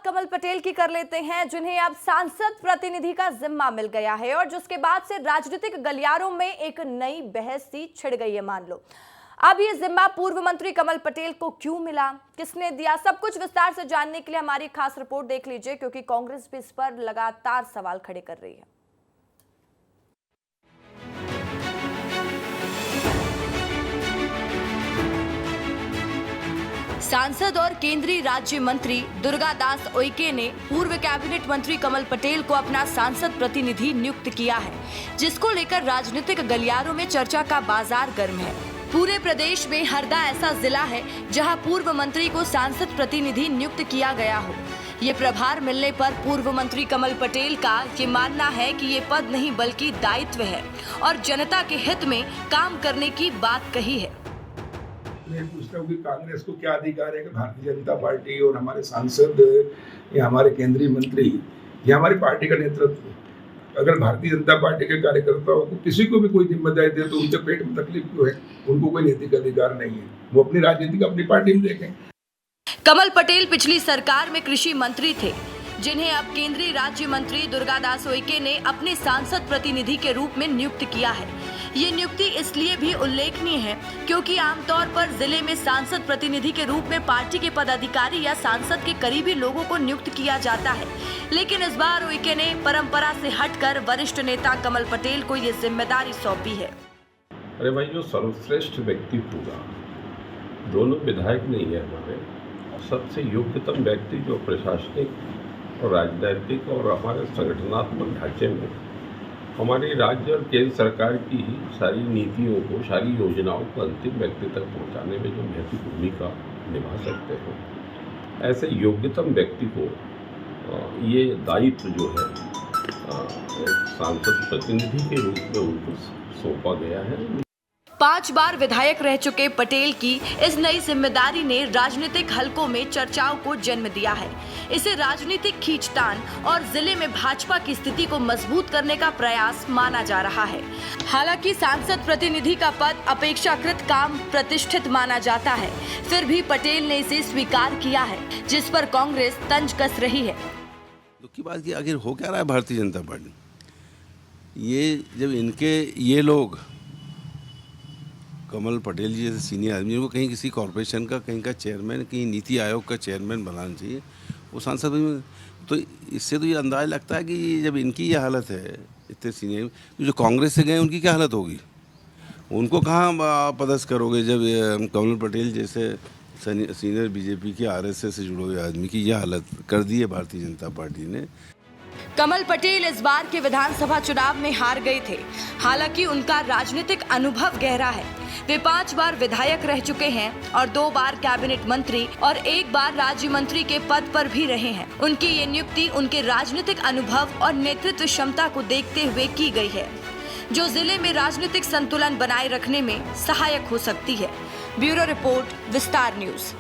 कमल पटेल की कर लेते हैं, जिन्हें अब सांसद प्रतिनिधि का जिम्मा मिल गया है और जिसके बाद से राजनीतिक गलियारों में एक नई बहस सी छिड़ गई है। मान लो अब ये जिम्मा पूर्व मंत्री कमल पटेल को क्यों मिला, किसने दिया, सब कुछ विस्तार से जानने के लिए हमारी खास रिपोर्ट देख लीजिए, क्योंकि कांग्रेस भी इस पर लगातार सवाल खड़े कर रही है। सांसद और केंद्रीय राज्य मंत्री दुर्गादास उइके ने पूर्व कैबिनेट मंत्री कमल पटेल को अपना सांसद प्रतिनिधि नियुक्त किया है, जिसको लेकर राजनीतिक गलियारों में चर्चा का बाजार गर्म है। पूरे प्रदेश में हरदा ऐसा जिला है जहां पूर्व मंत्री को सांसद प्रतिनिधि नियुक्त किया गया हो। ये प्रभार मिलने पर पूर्व मंत्री कमल पटेल का ये मानना है कि ये पद नहीं बल्कि दायित्व है और जनता के हित में काम करने की बात कही है। मैं पूछता हूँ कि कांग्रेस को क्या अधिकार है कि भारतीय जनता पार्टी और हमारे सांसद या हमारे केंद्रीय मंत्री या हमारी पार्टी का नेतृत्व अगर भारतीय जनता पार्टी के कार्यकर्ताओं को किसी को भी कोई जिम्मेदारी दे तो उनके पेट में तकलीफ क्यों है? उनको कोई नैतिक अधिकार नहीं है, वो अपनी राजनीति को अपनी पार्टी में देखें। कमल पटेल पिछली सरकार में कृषि मंत्री थे, जिन्हें अब केंद्रीय राज्य मंत्री दुर्गादास उइके ने अपने सांसद प्रतिनिधि के रूप में नियुक्त किया है। ये नियुक्ति इसलिए भी उल्लेखनीय है क्योंकि आमतौर पर जिले में सांसद प्रतिनिधि के रूप में पार्टी के पदाधिकारी या सांसद के करीबी लोगों को नियुक्त किया जाता है, लेकिन इस बार उइके ने परंपरा से हटकर वरिष्ठ नेता कमल पटेल को ये जिम्मेदारी सौंपी है। अरे भाई, जो सर्वश्रेष्ठ व्यक्ति होगा, दोनों विधायक नहीं है हमारे, सबसे योग्यतम व्यक्ति जो प्रशासनिक और राजनीतिक और हमारे संगठनात्मक ढांचे में हमारी राज्य और केंद्र सरकार की सारी नीतियों को, सारी योजनाओं को अंतिम व्यक्ति तक पहुंचाने में जो महत्वपूर्ण भूमिका निभा सकते हो, ऐसे योग्यतम व्यक्ति को ये दायित्व जो है सांसद प्रतिनिधि के रूप में उनको सौंपा गया है। 5 बार विधायक रह चुके पटेल की इस नई जिम्मेदारी ने राजनीतिक हलकों में चर्चाओं को जन्म दिया है। इसे राजनीतिक खींचतान और जिले में भाजपा की स्थिति को मजबूत करने का प्रयास माना जा रहा है। हालांकि सांसद प्रतिनिधि का पद अपेक्षाकृत काम प्रतिष्ठित माना जाता है, फिर भी पटेल ने इसे स्वीकार किया है, जिस पर कांग्रेस तंज कस रही है। दुख की बात कि आखिर हो क्या रहा है भारतीय जनता पार्टी, ये जब इनके ये लोग कमल पटेल जी जैसे सीनियर आदमी को कहीं किसी कॉरपोरेशन का, कहीं का चेयरमैन, कहीं नीति आयोग का चेयरमैन बनाना चाहिए, वो सांसद में, तो इससे तो ये अंदाज़ा लगता है कि जब इनकी ये हालत है इतने सीनियर, तो जो कांग्रेस से गए उनकी क्या हालत होगी? उनको कहाँ पदस्थ करोगे जब कमल पटेल जैसे सीनियर बीजेपी के आरएसएस से जुड़े हुए आदमी की यह हालत कर दी है भारतीय जनता पार्टी ने। कमल पटेल इस बार के विधानसभा चुनाव में हार गए थे। हालांकि उनका राजनीतिक अनुभव गहरा है। वे 5 बार विधायक रह चुके हैं और 2 बार कैबिनेट मंत्री और 1 बार राज्य मंत्री के पद पर भी रहे हैं। उनकी ये नियुक्ति उनके राजनीतिक अनुभव और नेतृत्व क्षमता को देखते हुए की गई है, जो जिले में राजनीतिक संतुलन बनाए रखने में सहायक हो सकती है। ब्यूरो रिपोर्ट, विस्तार न्यूज।